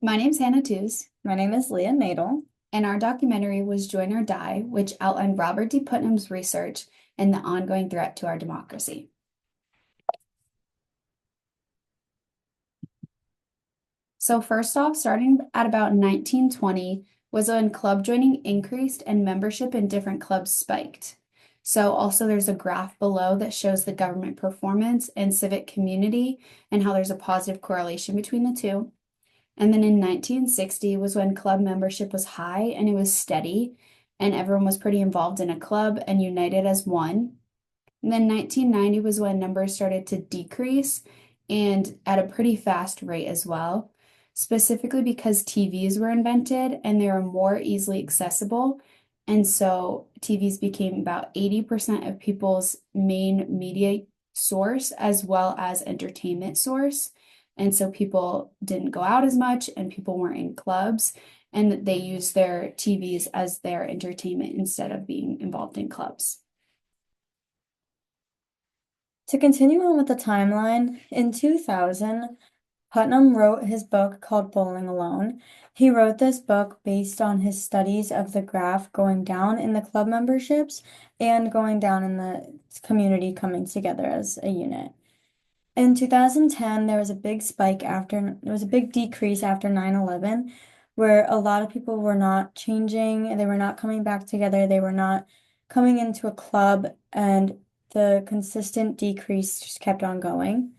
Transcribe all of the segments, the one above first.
My name's Hannah Tews, My name is Leah Nadel. and our documentary was Join or Die, which outlined Robert D. Putnam's research and the ongoing threat to our democracy. So, first off, starting at about 1920 was when club joining increased and membership in different clubs spiked. So, also, there's a graph below that shows the government performance and civic community and how there's a positive correlation between the two. And then in 1960 was when club membership was high and it was steady, and everyone was pretty involved in a club and united as one. And then 1990 was when numbers started to decrease and at a pretty fast rate as well, specifically because TVs were invented and they were more easily accessible. And so TVs became about 80% of people's main media source as well as entertainment source. And so people didn't go out as much and people weren't in clubs and they used their TVs as their entertainment instead of being involved in clubs. To continue on with the timeline, in 2000, Putnam wrote his book called Bowling Alone. He wrote this book based on his studies of the graph going down in the club memberships and going down in the community coming together as a unit. In 2010, there was a big decrease after 9/11, where a lot of people were not changing, they were not coming back together, they were not coming into a club, and the consistent decrease just kept on going.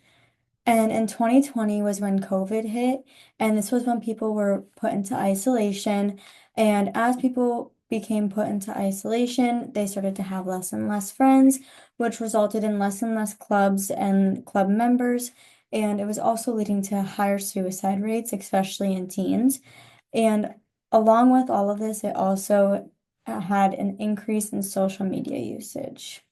And in 2020 was when COVID hit, and this was when people were put into isolation. And as people became put into isolation, they started to have less and less friends, which resulted in less and less clubs and club members. And it was also leading to higher suicide rates, especially in teens. And along with all of this, it also had an increase in social media usage.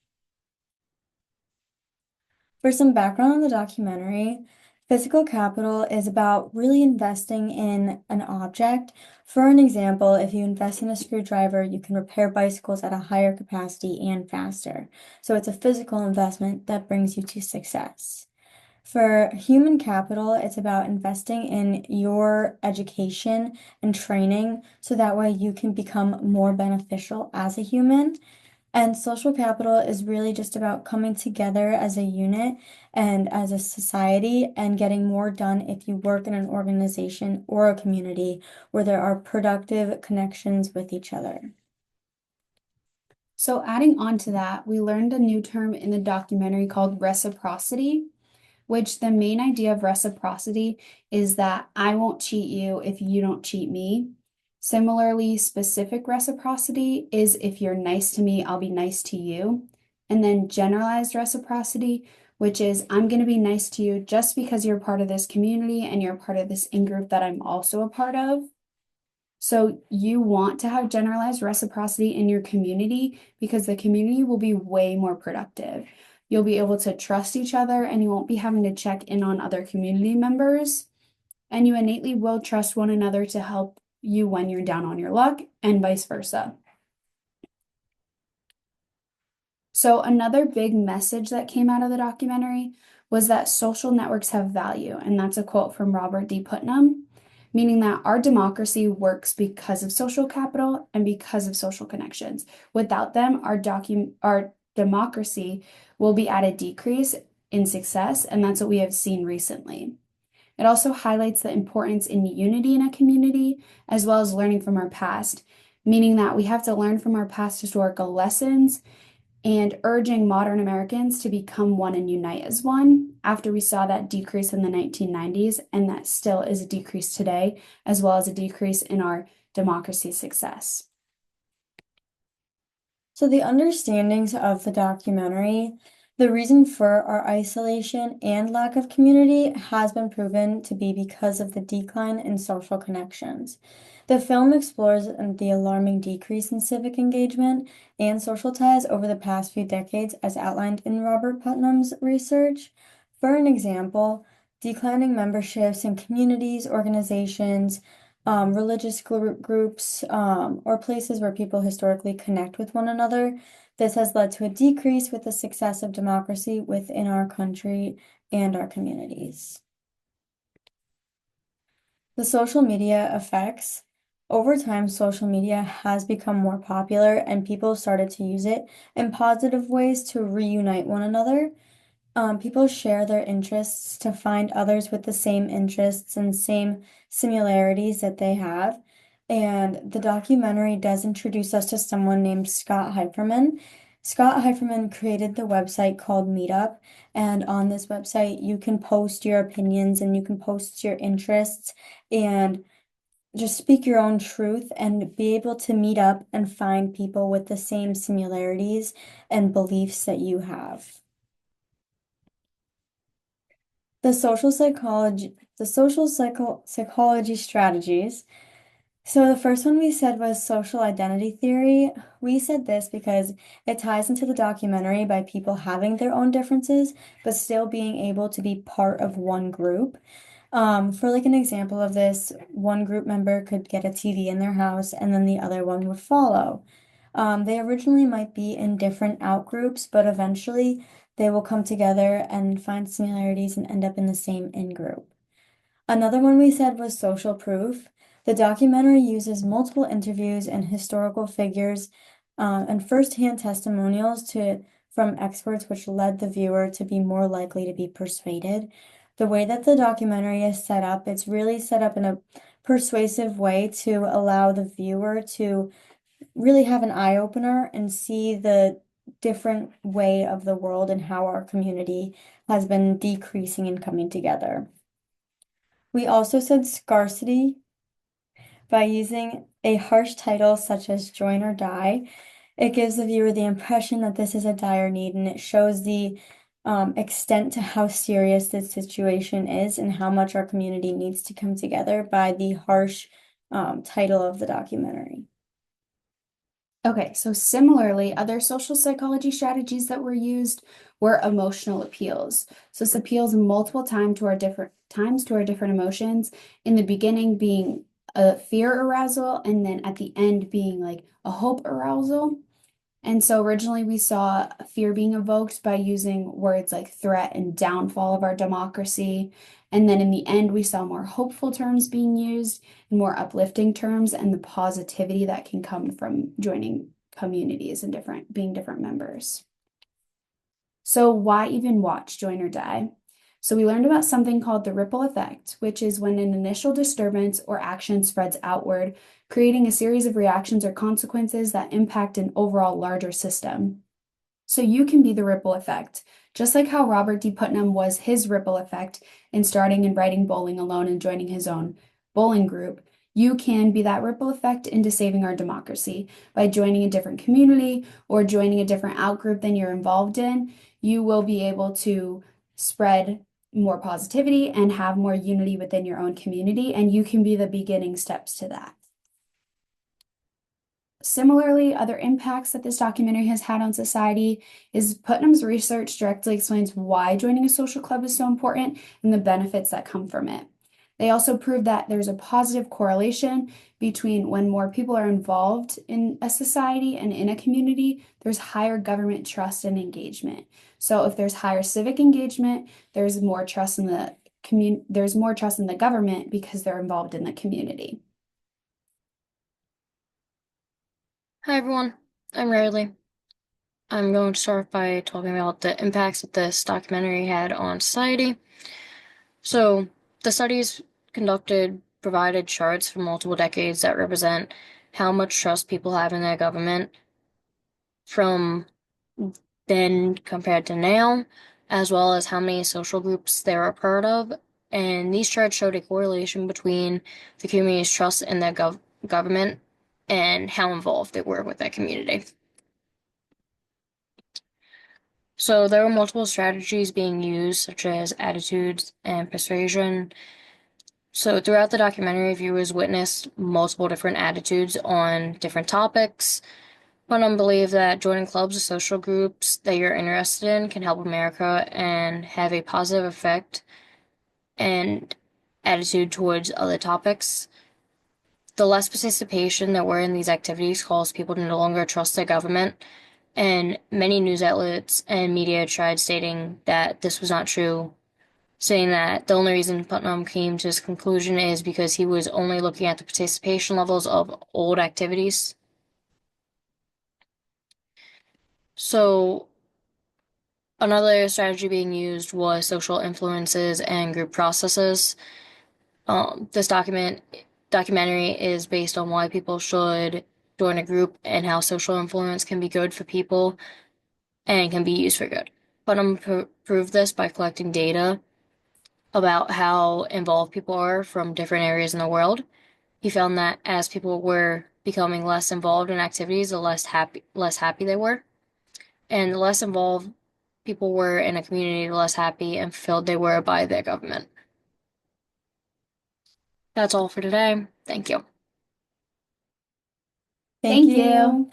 For some background on the documentary, physical capital is about really investing in an object. For an example, if you invest in a screwdriver, you can repair bicycles at a higher capacity and faster. So it's a physical investment that brings you to success. For human capital, it's about investing in your education and training so that way you can become more beneficial as a human. And social capital is really just about coming together as a unit and as a society and getting more done if you work in an organization or a community where there are productive connections with each other. So, adding on to that, we learned a new term in the documentary called reciprocity, which the main idea of reciprocity is that I won't cheat you if you don't cheat me. Similarly, specific reciprocity is if you're nice to me, I'll be nice to you. And then generalized reciprocity, which is I'm going to be nice to you just because you're part of this community and you're part of this in group that I'm also a part of. So you want to have generalized reciprocity in your community because the community will be way more productive. You'll be able to trust each other and you won't be having to check in on other community members. And you innately will trust one another to help you when you're down on your luck and vice versa. So, another big message that came out of the documentary was that social networks have value. And that's a quote from Robert D. Putnam, meaning that our democracy works because of social capital and because of social connections. Without them, our democracy will be at a decrease in success. And that's what we have seen recently. It also highlights the importance in unity in a community, as well as learning from our past, meaning that we have to learn from our past historical lessons and urging modern Americans to become one and unite as one after we saw that decrease in the 1990s, and that still is a decrease today, as well as a decrease in our democracy success. So the understandings of the documentary, the reason for our isolation and lack of community has been proven to be because of the decline in social connections. The film explores the alarming decrease in civic engagement and social ties over the past few decades, as outlined in Robert Putnam's research. For an example, declining memberships in communities, organizations, religious groups, or places where people historically connect with one another. This has led to a decrease with the success of democracy within our country and our communities. The social media effects. Over time, social media has become more popular and people started to use it in positive ways to reunite one another. People share their interests to find others with the same interests and same similarities that they have. And the documentary does introduce us to someone named Scott Heiferman. Scott Heiferman created the website called Meetup, and on this website, you can post your opinions and you can post your interests and just speak your own truth and be able to meet up and find people with the same similarities and beliefs that you have. The social psychology strategies. So the first one we said was social identity theory. We said this because it ties into the documentary by people having their own differences, but still being able to be part of one group. For like an example of this, one group member could get a TV in their house and then the other one would follow. They originally might be in different out groups, but eventually they will come together and find similarities and end up in the same in group. Another one we said was social proof. The documentary uses multiple interviews and historical figures and firsthand testimonials from experts, which led the viewer to be more likely to be persuaded. The way that the documentary is set up, it's really set up in a persuasive way to allow the viewer to really have an eye opener and see the different way of the world and how our community has been decreasing and coming together. We also said scarcity by using a harsh title such as Join or Die. It gives the viewer the impression that this is a dire need and it shows the extent to how serious this situation is and how much our community needs to come together by the harsh title of the documentary. Okay, so similarly, other social psychology strategies that were used were emotional appeals. So this appeals multiple times to our different emotions. In the beginning being a fear arousal, and then at the end being like a hope arousal. And so originally we saw fear being evoked by using words like threat and downfall of our democracy. And then in the end, we saw more hopeful terms being used and more uplifting terms and the positivity that can come from joining communities and being different members. So why even watch Join or Die? So we learned about something called the ripple effect, which is when an initial disturbance or action spreads outward, creating a series of reactions or consequences that impact an overall larger system. So you can be the ripple effect, just like how Robert D. Putnam was his ripple effect in starting and writing Bowling Alone and joining his own bowling group. You can be that ripple effect into saving our democracy by joining a different community or joining a different outgroup than you're involved in. You will be able to spread more positivity and have more unity within your own community, and you can be the beginning steps to that. Similarly, other impacts that this documentary has had on society is Putnam's research directly explains why joining a social club is so important and the benefits that come from it. They also prove that there's a positive correlation between when more people are involved in a society and in a community, there's higher government trust and engagement. So if there's higher civic engagement, there's more trust in there's more trust in the government because they're involved in the community. Hi everyone, I'm Riley. I'm going to start by talking about the impacts that this documentary had on society. So, the studies conducted provided charts for multiple decades that represent how much trust people have in their government from then compared to now, as well as how many social groups they're a part of. And these charts showed a correlation between the community's trust in their government and how involved they were with that community. So there were multiple strategies being used, such as attitudes and persuasion. So throughout the documentary, viewers witnessed multiple different attitudes on different topics. One believe that joining clubs or social groups that you're interested in can help America and have a positive effect and attitude towards other topics. The less participation that were in these activities caused people to no longer trust their government, and many news outlets and media tried stating that this was not true saying that the only reason Putnam came to his conclusion is because he was only looking at the participation levels of old activities. So another strategy being used was social influences and group processes. This documentary is based on why people should join a group and how social influence can be good for people and can be used for good. Putnam proved this by collecting data about how involved people are from different areas in the world. He found that as people were becoming less involved in activities, the less happy they were. And the less involved people were in a community, the less happy and fulfilled they were by their government. That's all for today. Thank you. Thank Thank you. you.